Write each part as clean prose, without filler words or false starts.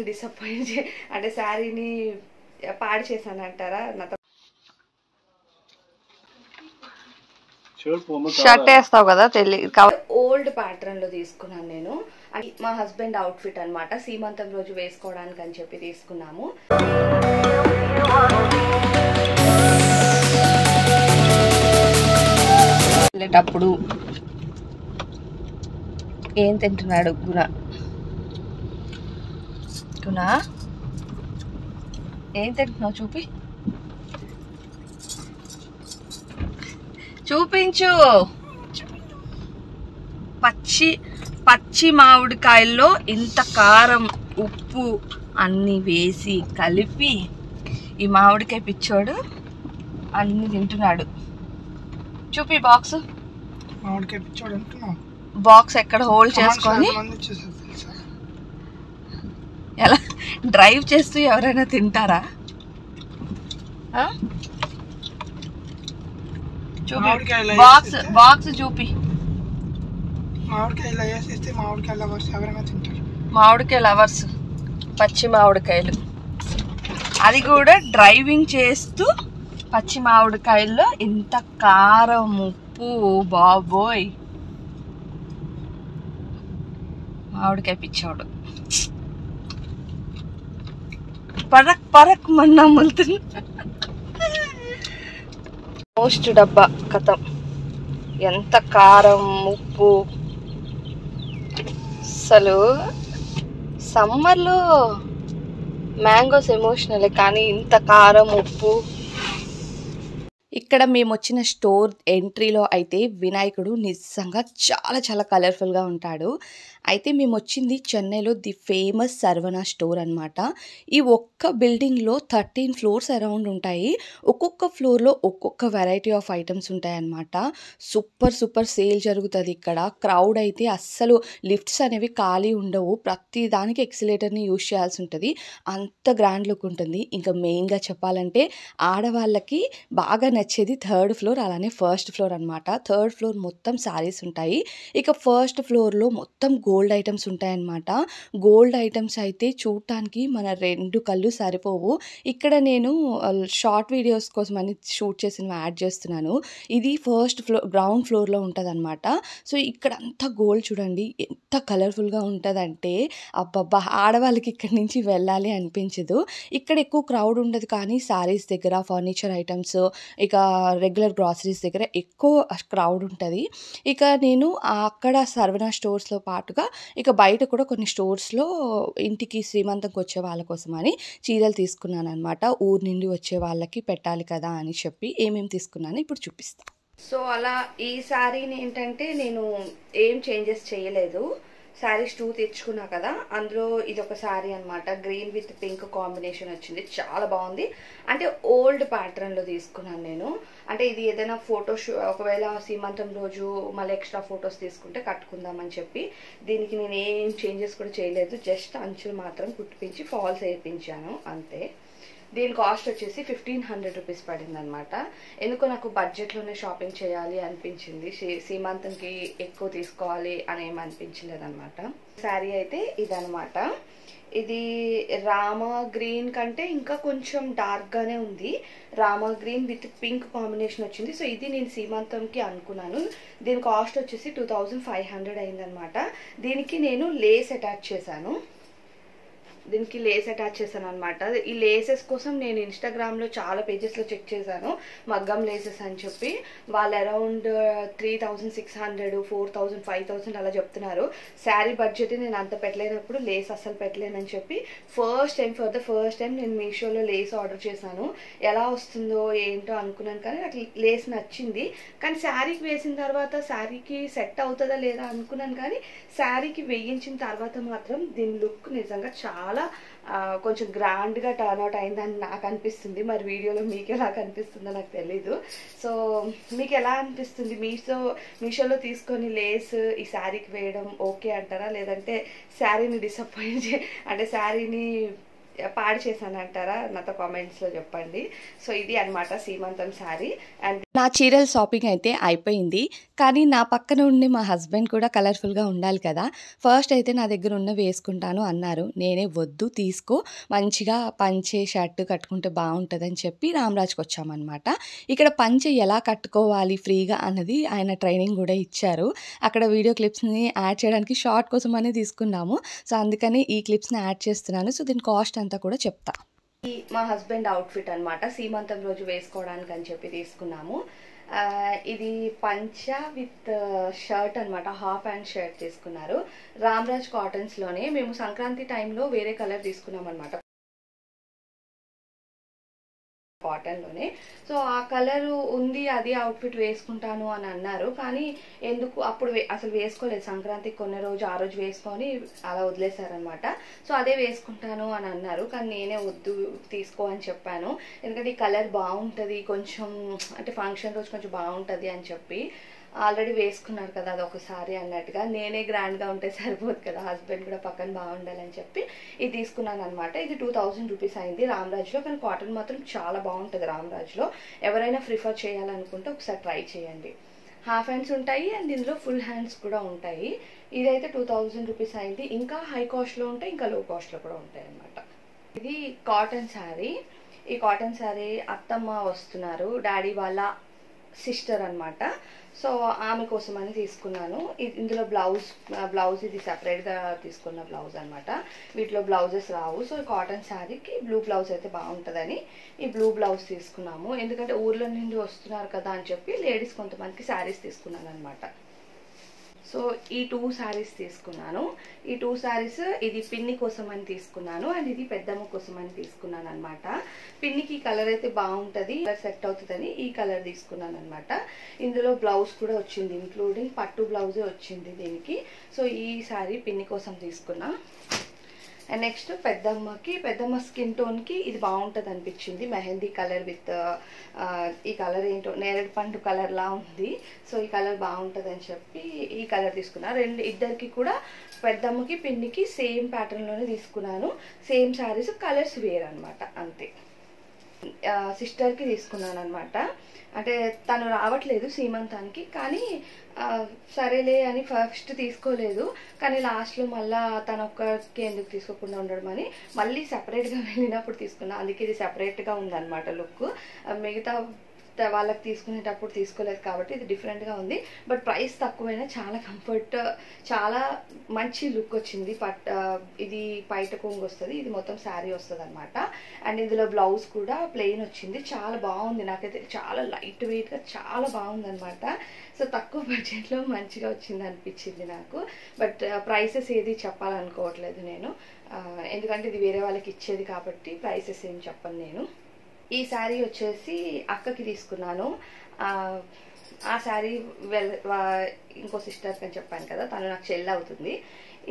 శారీని డిసప్పాయింట్ అంటే శారీని పాడు చేశాను అంటారా? నాతో షర్ట్ వేస్తావు కదా తెలియదు. ఓల్డ్ ప్యాటర్న్ లో తీసుకున్నాను నేను. అంటే మా హస్బెండ్ అవుట్ఫిట్ అనమాట, సీమంతం రోజు వేసుకోవడానికి అని చెప్పి తీసుకున్నాము. వెళ్ళేటప్పుడు ఏం తింటున్నాడు గుణ? గుణ ఏం తింటున్నావు చూపి, చూపించు. పచ్చి మామిడికాయల్లో ఇంత కారం ఉప్పు అన్నీ వేసి కలిపి ఈ మామిడికాయ పిచ్చోడు అన్ని తింటున్నాడు. చూపి బాక్స్. మామిడికాయ పిచ్చోడు అంటున్నావు? బాక్స్ ఎక్కడ హోల్డ్ చేసుకొని ఎలా డ్రైవ్ చేస్తూ ఎవరైనా తింటారా? బాక్స్ చూపి. మామిడికాయ లవర్స్, పచ్చి మామిడికాయలు, అది కూడా డ్రైవింగ్ చేస్తూ పచ్చి మామిడికాయల్లో ఇంత కారం ఉప్పు, బాబోయ్ మామిడికాయ పిచ్చోడు. పరక్ మన్నా ములుతుంది. మోస్ట్ డబ్బా కథం, ఎంత కారం ఉప్పు. అసలు సమ్మర్లో మ్యాంగోస్ ఎమోషనలే, కానీ ఇంత కారం ఉప్పు. ఇక్కడ మేము వచ్చిన స్టోర్ ఎంట్రీలో అయితే వినాయకుడు నిజంగా చాలా చాలా కలర్ఫుల్గా ఉంటాడు. అయితే మేము వచ్చింది చెన్నైలో ది ఫేమస్ సర్వనా స్టోర్ అనమాట. ఈ ఒక్క బిల్డింగ్లో 13 ఫ్లోర్స్ అరౌండ్ ఉంటాయి. ఒక్కొక్క ఫ్లోర్లో ఒక్కొక్క వెరైటీ ఆఫ్ ఐటమ్స్ ఉంటాయన్నమాట. సూపర్ సేల్ జరుగుతుంది ఇక్కడ. క్రౌడ్ అయితే అస్సలు లిఫ్ట్స్ అనేవి ఖాళీ ఉండవు, ప్రతి దానికి ఎక్సిలేటర్ని యూజ్ చేయాల్సి ఉంటుంది. అంత గ్రాండ్ లుక్ ఉంటుంది. ఇంకా మెయిన్గా చెప్పాలంటే ఆడవాళ్ళకి బాగా నచ్చేది 3rd ఫ్లోర్, అలానే 1st ఫ్లోర్ అనమాట. 3rd ఫ్లోర్ మొత్తం శారీస్ ఉంటాయి. ఇక 1st ఫ్లోర్లో మొత్తం గోల్డ్ ఐటమ్స్ ఉంటాయన్నమాట. గోల్డ్ ఐటమ్స్ అయితే చూడటానికి మన 2 కళ్ళు సరిపోవు. ఇక్కడ నేను షార్ట్ వీడియోస్ కోసం అని షూట్ చేసిన యాడ్ చేస్తున్నాను. ఇది 1st ఫ్లోర్ గ్రౌండ్ ఫ్లోర్లో ఉంటుంది అనమాట. సో ఇక్కడ అంతా గోల్డ్ చూడండి ఎంత కలర్ఫుల్గా ఉంటుందంటే అబ్బబ్బా, ఆడవాళ్ళకి ఇక్కడి నుంచి వెళ్ళాలి అనిపించదు. ఇక్కడ ఎక్కువ క్రౌడ్ ఉండదు, కానీ శారీస్ దగ్గర, ఫర్నిచర్ ఐటమ్స్, ఇక రెగ్యులర్ గ్రాసరీస్ దగ్గర ఎక్కువ క్రౌడ్ ఉంటుంది. ఇక నేను అక్కడ సర్వనా స్టోర్స్లో పాటుగా ఇక బయట కూడా కొన్ని స్టోర్స్లో ఇంటికి శ్రీమంతంకి వచ్చే వాళ్ళ కోసం అని చీరలు తీసుకున్నాను అనమాట. ఊరు నుండి వచ్చే వాళ్ళకి పెట్టాలి కదా అని చెప్పి ఏమేమి తీసుకున్నాను ఇప్పుడు చూపిస్తాను. సో అలా ఈ శారీని ఏంటంటే నేను ఏం చేంజెస్ చేయలేదు. శారీస్ 2 తెచ్చుకున్నా కదా, అందులో ఇది ఒక శారీ అనమాట. గ్రీన్ విత్ పింక్ కాంబినేషన్ వచ్చింది, చాలా బాగుంది. అంటే ఓల్డ్ ప్యాటర్న్లో తీసుకున్నాను నేను. అంటే ఇది ఏదైనా ఒకవేళ సీమంతం రోజు మళ్ళీ ఎక్స్ట్రా ఫొటోస్ తీసుకుంటే కట్టుకుందామని చెప్పి దీనికి నేను ఏం చేంజెస్ కూడా చేయలేదు. జస్ట్ అంచులు మాత్రం కుట్టిపించి ఫాల్స్ వేయించాను అంతే. దీని కాస్ట్ వచ్చేసి 1500 రూపీస్ పడింది అనమాట. ఎందుకో నాకు బడ్జెట్లోనే షాపింగ్ చేయాలి అనిపించింది. సీమంతంకి ఎక్కువ తీసుకోవాలి అని ఏమి అనిపించలేదు అనమాట. శారీ అయితే ఇదనమాట. ఇది రామా గ్రీన్ కంటే ఇంకా కొంచెం డార్క్గానే ఉంది. Rama green with pink combination వచ్చింది. సో ఇది నేను సీమంతంకి అనుకున్నాను. దీని కాస్ట్ వచ్చేసి 2500 అయిందనమాట. దీనికి నేను లేస్ అటాచ్ చేశాను. అనమాట. ఈ లేసెస్ కోసం నేను ఇన్స్టాగ్రామ్లో చాలా పేజెస్లో చెక్ చేశాను, మగ్గం లేసెస్ అని చెప్పి. వాళ్ళు అరౌండ్ 3600, 4000, 5000 అలా చెప్తున్నారు. శారీ బడ్జెట్ నేను అంత పెట్టలేనప్పుడు లేస్ అస్సలు పెట్టలేనని చెప్పి ఫర్ ద ఫస్ట్ టైం నేను మీషోలో లేస్ ఆర్డర్ చేశాను. ఎలా వస్తుందో ఏంటో అనుకున్నాను, కానీ నాకు లేస్ నచ్చింది. కానీ శారీకి వేసిన తర్వాత శారీకి సెట్ అవుతుందా లేదా అనుకున్నాను, కానీ శారీకి వేయించిన తర్వాత మాత్రం దీని లుక్ నిజంగా చాలా కొంచెం గ్రాండ్గా టర్న్అవుట్ అయిందని నాకు అనిపిస్తుంది. మరి వీడియోలో మీకు ఎలా కనిపిస్తుందో నాకు తెలీదు. సో మీకు ఎలా అనిపిస్తుంది? మీషోలో తీసుకొని లేస్ ఈ శారీకి వేయడం ఓకే అంటారా, లేదంటే శారీని డిసప్పాయింట్ అంటే శారీని పాడు చేశానంటారా నాతో కామెంట్స్లో చెప్పండి. సో ఇది అనమాట సీమంతం శారీ. అండ్ నా చీరల షాపింగ్ అయితే అయిపోయింది. కానీ నా పక్కన ఉండి మా హస్బెండ్ కూడా కలర్ఫుల్గా ఉండాలి కదా. ఫస్ట్ అయితే నా దగ్గర ఉన్న వేసుకుంటాను అన్నారు. నేనే వద్దు తీసుకో, మంచిగా పంచె షర్ట్ కట్టుకుంటే బాగుంటుందని చెప్పి రామరాజ్కి వచ్చామన్నమాట. ఇక్కడ పంచె ఎలా కట్టుకోవాలి ఫ్రీగా అన్నది ఆయన ట్రైనింగ్ కూడా ఇచ్చారు. అక్కడ వీడియో క్లిప్స్ని యాడ్ చేయడానికి షార్ట్ కోసం అనేది తీసుకున్నాము. సో అందుకని ఈ క్లిప్స్ని యాడ్ చేస్తున్నాను. సో దీని కాస్ట్ అంతా కూడా చెప్తా. ఈ మా హస్బెండ్ అవుట్ఫిట్ అనమాట, సీమంతం రోజు వేసుకోవడానికి అని చెప్పి తీసుకున్నాము. ఇది పంచ విత్ షర్ట్ అనమాట, హాఫ్ హ్యాండ్ షర్ట్ తీసుకున్నారు. రామరాజ్ కాటన్స్లోనే. మేము సంక్రాంతి టైంలో వేరే కలర్ తీసుకున్నాం అనమాట, కాటన్లోనే. సో ఆ కలర్ ఉంది, అది అవుట్ఫిట్ వేసుకుంటాను అని అన్నారు. కానీ ఎందుకు అప్పుడు అసలు వేసుకోలేదు. సంక్రాంతికి కొన్ని రోజు ఆ రోజు వేసుకొని అలా వదిలేశారనమాట. సో అదే వేసుకుంటాను అని అన్నారు. కానీ నేనే వద్దు తీసుకో అని చెప్పాను. ఎందుకంటే ఈ కలర్ బాగుంటుంది, కొంచెం అంటే ఫంక్షన్ రోజు కొంచెం బాగుంటుంది అని చెప్పి. ఆల్రెడీ వేసుకున్నారు కదా అది ఒకసారి అన్నట్టుగా, నేనే గ్రాండ్గా ఉంటే సరిపోదు కదా, హస్బెండ్ కూడా పక్కన బాగుండాలని చెప్పి ఇది తీసుకున్నాను అనమాట. ఇది 2000 రూపీస్ అయింది రామరాజ్లో. కానీ కాటన్ మాత్రం చాలా బాగుంటుంది రామరాజ్లో. ఎవరైనా ప్రిఫర్ చేయాలనుకుంటే ఒకసారి ట్రై చేయండి. హాఫ్ హ్యాండ్స్ ఉంటాయి అండ్ ఇందులో ఫుల్ హ్యాండ్స్ కూడా ఉంటాయి. ఇదైతే 2000 రూపీస్ అయింది. ఇంకా హై కాస్ట్లో ఉంటాయి, ఇంకా లో కాస్ట్లో కూడా ఉంటాయి అనమాట. ఇది కాటన్ శారీ. ఈ కాటన్ శారీ అత్తమ్మ వస్తున్నారు, డాడీ వాళ్ళ సిస్టర్ అనమాట. సో ఆమె కోసం అని తీసుకున్నాను. ఇందులో బ్లౌజ్ ఇది సెపరేట్గా తీసుకున్న బ్లౌజ్ అనమాట. వీటిలో బ్లౌజెస్ రావు. సో కాటన్ శారీకి బ్లూ బ్లౌజ్ అయితే బాగుంటుందని ఈ బ్లూ బ్లౌజ్ తీసుకున్నాము. ఎందుకంటే ఊర్లో నుండి వస్తున్నారు కదా అని చెప్పి లేడీస్ కొంతమందికి శారీస్ తీసుకున్నాను అనమాట. సో ఈ 2 శారీస్ తీసుకున్నాను. ఈ 2 శారీస్ ఇది పిన్ని కోసం అని తీసుకున్నాను అండ్ ఇది పెద్దమ్మ కోసం అని తీసుకున్నాను అనమాట. పిన్నికి కలర్ అయితే బాగుంటుంది, సెట్ అవుతుందని ఈ కలర్ తీసుకున్నాను అనమాట. ఇందులో బ్లౌజ్ కూడా వచ్చింది, ఇంక్లూడింగ్ పట్టు బ్లౌజే వచ్చింది దీనికి. సో ఈ శారీ పిన్ని కోసం తీసుకున్నా. అండ్ నెక్స్ట్ పెద్దమ్మ స్కిన్ టోన్కి ఇది బాగుంటుంది అనిపించింది. మెహందీ కలర్ విత్ ఈ కలర్ ఏంటో నేరేడు పండు కలర్లా ఉంది. సో ఈ కలర్ బాగుంటుంది అని చెప్పి ఈ కలర్ తీసుకున్నా. ఇద్దరికి కూడా పెద్దమ్మకి పిన్నికి సేమ్ ప్యాటర్న్లోనే తీసుకున్నాను. సేమ్ శారీస్, కలర్స్ వేర్ అనమాట, అంతే. సిస్టర్కి తీసుకున్నాను అనమాట. అంటే తను రావట్లేదు సీమంతానికి, కానీ సరేలే అని ఫస్ట్ తీసుకోలేదు. కానీ లాస్ట్లో మళ్ళీ తను ఒక్కరికి ఎందుకు తీసుకోకుండా ఉండడం అని మళ్ళీ సపరేట్గా వెళ్ళినప్పుడు తీసుకున్నా. అందుకే ఇది సపరేట్గా ఉందన్నమాట లుక్. మిగతా వాళ్ళకి తీసుకునేటప్పుడు తీసుకోలేదు కాబట్టి ఇది డిఫరెంట్గా ఉంది. బట్ ప్రైస్ తక్కువైనా చాలా కంఫర్ట్, చాలా మంచి లుక్ వచ్చింది. ఇది పైట కొంగు వస్తుంది, ఇది మొత్తం శారీ వస్తుంది అనమాట. అండ్ ఇందులో బ్లౌజ్ కూడా ప్లెయిన్ వచ్చింది, చాలా బాగుంది. నాకైతే చాలా లైట్ వెయిట్గా చాలా బాగుంది అనమాట. సో తక్కువ బడ్జెట్లో మంచిగా వచ్చింది అనిపించింది నాకు. బట్ ప్రైసెస్ ఏది చెప్పాలనుకోవట్లేదు నేను, ఎందుకంటే ఇది వేరే వాళ్ళకి ఇచ్చేది కాబట్టి ప్రైసెస్ ఏం చెప్పను నేను. ఈ శారీ వచ్చేసి అక్కకి తీసుకున్నాను. ఆ శారీ ఇంకో సిస్టర్కి అని చెప్పాను కదా, తను నాకు చెల్లి అవుతుంది.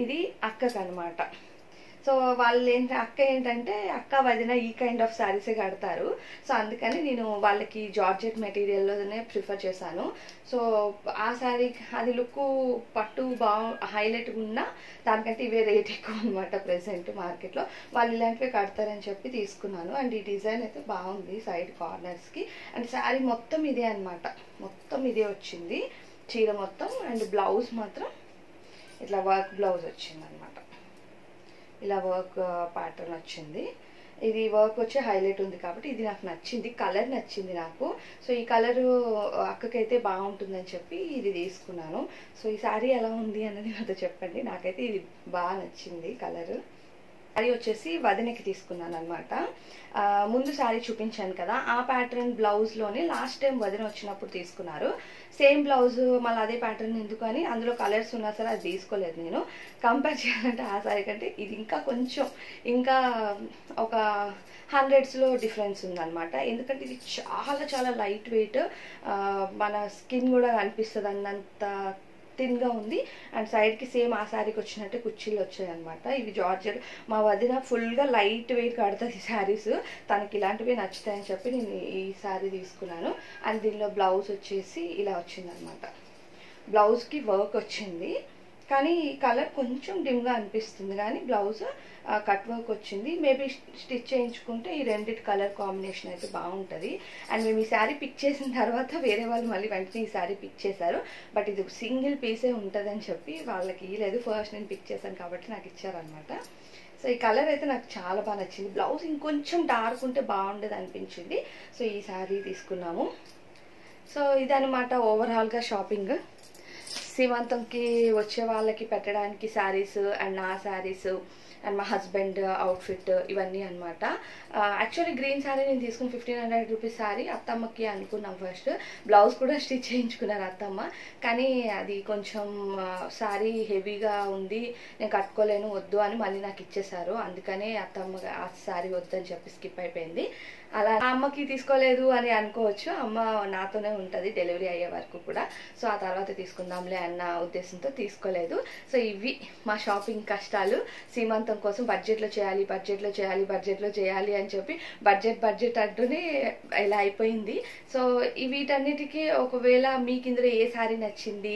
ఇది అక్కకి అనమాట. సో వాళ్ళు అక్క ఏంటంటే అక్క వదిన ఈ కైండ్ ఆఫ్ శారీసే కడతారు. సో అందుకని నేను వాళ్ళకి జార్జెట్ మెటీరియల్లోనే ప్రిఫర్ చేశాను. సో ఆ శారీ అది లుక్ పట్టు హైలైట్గా ఉన్నా దానికంటే ఇవే రేట్ ఎక్కువ అనమాట ప్రెసెంట్ మార్కెట్లో. వాళ్ళు ఇలాంటివే కడతారని చెప్పి తీసుకున్నాను. అండ్ ఈ డిజైన్ అయితే బాగుంది సైడ్ కార్నర్స్కి. అండ్ శారీ మొత్తం ఇదే అనమాట, మొత్తం ఇదే వచ్చింది చీర మొత్తం. అండ్ బ్లౌజ్ మాత్రం ఇట్లా వర్క్ బ్లౌజ్ వచ్చింది అనమాట, ఇలా వర్క్ ప్యాటర్న్ వచ్చింది. ఇది వర్క్ వచ్చి హైలైట్ ఉంది కాబట్టి ఇది నాకు నచ్చింది, కలర్ నచ్చింది నాకు. సో ఈ కలరు అక్కకైతే బాగుంటుందని చెప్పి ఇది తీసుకున్నాను. సో ఈ శారీ ఎలా ఉంది అన్నది నాతో చెప్పండి. నాకైతే ఇది బాగా నచ్చింది కలరు. శారీ వచ్చేసి వదినకి తీసుకున్నాను అనమాట. ముందు శారీ చూపించాను కదా, ఆ ప్యాటర్న్ బ్లౌజ్లోనే లాస్ట్ టైం వదిన వచ్చినప్పుడు తీసుకున్నారు. సేమ్ బ్లౌజ్ మళ్ళీ అదే ప్యాటర్న్ ఎందుకు అని అందులో కలర్స్ ఉన్నా సరే అది తీసుకోలేదు నేను. కంపేర్ చేయాలంటే ఆ శారీ కంటే ఇది ఇంకా కొంచెం ఇంకా ఒక 100s డిఫరెన్స్ ఉందన్నమాట. ఎందుకంటే ఇది చాలా చాలా లైట్ వెయిట్, మన స్కిన్ కూడా కనిపిస్తుంది అన్నంత థిన్గా ఉంది. అండ్ సైడ్కి సేమ్ ఆ శారీకి వచ్చినట్టే కుర్చీలు వచ్చాయి అనమాట. ఇవి జార్జెట్. మా వదిన ఫుల్గా లైట్ వెయిట్ కడుతుంది శారీస్, తనకి ఇలాంటివి నచ్చుతాయని చెప్పి నేను ఈ శారీ తీసుకున్నాను. అండ్ దీనిలో బ్లౌజ్ వచ్చేసి ఇలా వచ్చిందనమాట. బ్లౌజ్కి వర్క్ వచ్చింది, కానీ ఈ కలర్ కొంచెం డిమ్గా అనిపిస్తుంది, కానీ బ్లౌజ్ కట్ వర్క్ వచ్చింది. మేబీ స్టిచ్ చేయించుకుంటే ఈ రెండిటి కలర్ కాంబినేషన్ అయితే బాగుంటుంది. అండ్ మేము ఈ శారీ పిక్ చేసిన తర్వాత వేరే వాళ్ళు మళ్ళీ వెంటనే ఈ శారీ పిక్ చేశారు. బట్ ఇది సింగిల్ పీసే ఉంటుందని చెప్పి వాళ్ళకి ఇవ్వలేదు. ఫస్ట్ నేను పిక్ చేశాను కాబట్టి నాకు ఇచ్చారనమాట. సో ఈ కలర్ అయితే నాకు చాలా బాగా నచ్చింది. బ్లౌజ్ ఇంకొంచెం డార్క్ ఉంటే బాగుండేది అనిపించింది. సో ఈ శారీ తీసుకున్నాము. సో ఇదనమాట ఓవరాల్గా షాపింగ్. సీమంతంకి వచ్చే వాళ్ళకి పెట్టడానికి శారీస్ అండ్ నా శారీస్ అండ్ మా హస్బెండ్ అవుట్ఫిట్ ఇవన్నీ అనమాట. యాక్చువల్లీ గ్రీన్ శారీ నేను తీసుకుని 1500 రూపీస్ శారీ అత్తమ్మకి అనుకున్నాం. ఫస్ట్ బ్లౌజ్ కూడా స్టిచ్ చేయించుకున్నారు అత్తమ్మ, కానీ అది కొంచెం శారీ హెవీగా ఉంది, నేను కట్టుకోలేను వద్దు అని మళ్ళీ నాకు ఇచ్చేశారు. అందుకనే అత్తమ్మ ఆ శారీ వద్దని చెప్పి స్కిప్ అయిపోయింది. అలా అమ్మకి తీసుకోలేదు అని అనుకోవచ్చు, అమ్మ నాతోనే ఉంటుంది డెలివరీ అయ్యే వరకు కూడా. సో ఆ తర్వాత తీసుకుందాంలే అన్న ఉద్దేశంతో తీసుకోలేదు. సో ఇవి మా షాపింగ్ కష్టాలు. సీమంతం కోసం బడ్జెట్లో చేయాలి బడ్జెట్లో చేయాలి బడ్జెట్లో చేయాలి అని చెప్పి బడ్జెట్ అంటూనే ఇలా అయిపోయింది. సో వీటన్నిటికీ ఒకవేళ మీకు ఇందులో ఏ శారీ నచ్చింది,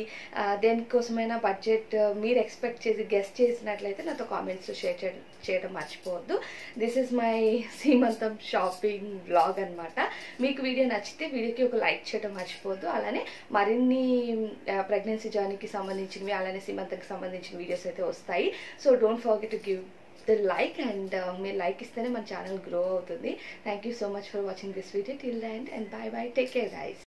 దేనికోసమైనా బడ్జెట్ మీరు ఎక్స్పెక్ట్ చేసి గెస్ట్ చేసినట్లయితే నాతో కామెంట్స్లో షేర్ చేయడం మర్చిపోవద్దు. దిస్ ఇస్ మై సీమంతం షాపింగ్ వ్లాగ్ అనమాట. మీకు వీడియో నచ్చితే వీడియోకి ఒక లైక్ చేయడం మర్చిపోవద్దు. అలానే మరిన్ని ప్రెగ్నెన్సీ జర్నీకి సంబంధించినవి అలానే సీమంతంకి సంబంధించిన వీడియోస్ అయితే వస్తాయి. So don't forget to give the like, and మీరు లైక్ ఇస్తేనే మన ఛానల్ గ్రో అవుతుంది. Thank you so much for watching this video till the end, and by by, take care guys.